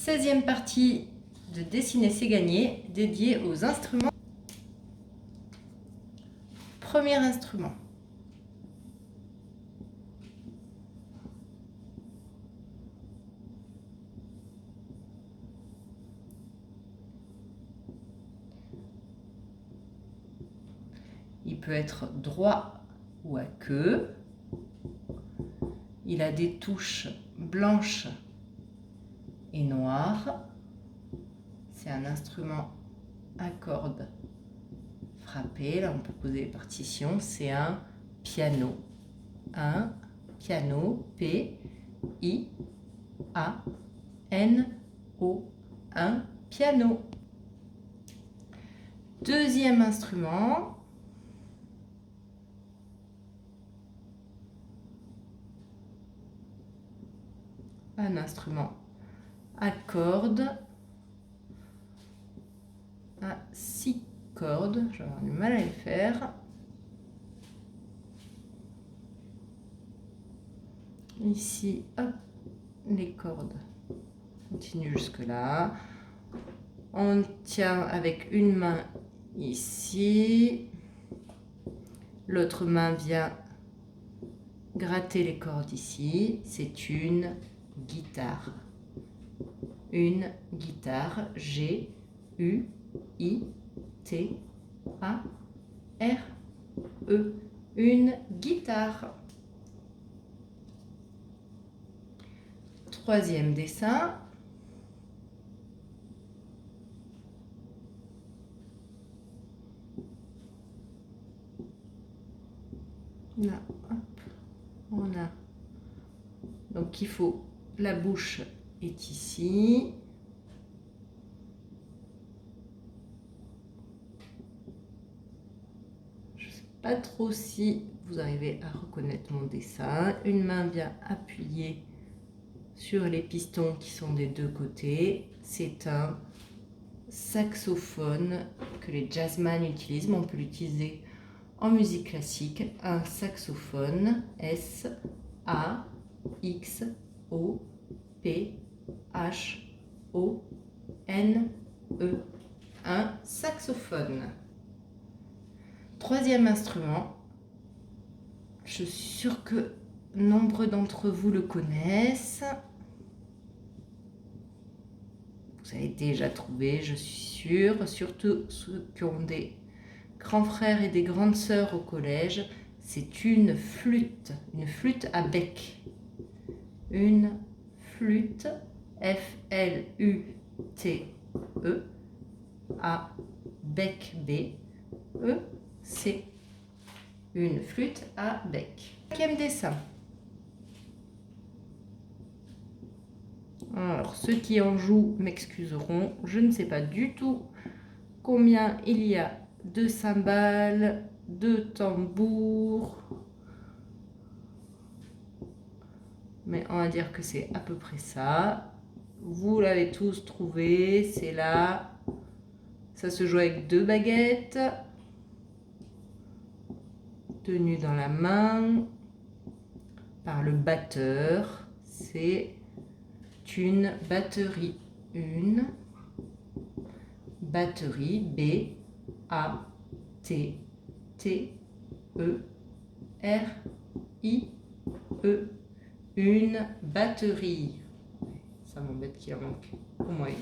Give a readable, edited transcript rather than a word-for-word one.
16e partie de Dessiner c'est gagné, dédiée aux instruments. Premier instrument. Il peut être droit ou à queue. Il a des touches blanches et noires. C'est un instrument à cordes frappées. Là, on peut poser les partitions. C'est un piano. Un piano. P-I-A-N-O. Un piano. Deuxième instrument. Un instrument à cordes, à 6 cordes, je vais avoir du mal à les faire. Ici, hop, les cordes continuent jusque là. On tient avec une main ici, l'autre main vient gratter les cordes ici. C'est une guitare. Une guitare. G-U-I-T-A-R-E. Une guitare. Troisième dessin. Là, hop, on a. Donc il faut, la bouche est ici. Je ne sais pas trop si vous arrivez à reconnaître mon dessin. Une main vient appuyer sur les pistons qui sont des deux côtés. C'est un saxophone que les jazzman utilisent, mais on peut l'utiliser en musique classique. Un saxophone, S-A-X-O-P-H-O-N-E. Un saxophone. Troisième instrument, je suis sûre que nombre d'entre vous le connaissent. Vous avez déjà trouvé, je suis sûre, surtout ceux qui ont des grands frères et des grandes sœurs au collège. C'est une flûte à bec. Une flûte, F-L-U-T-E, à bec, B-E, C. Une flûte à bec. Cinquième dessin. Alors, ceux qui en jouent m'excuseront. Je ne sais pas du tout combien il y a de cymbales, de tambours. Mais on va dire que c'est à peu près ça. Vous l'avez tous trouvé. C'est là. Ça se joue avec 2 baguettes. Tenues dans la main par le batteur. C'est une batterie. Une batterie. B-A-T-T-E-R-I-E. Une batterie. Ça m'embête qu'il en manque au moins une.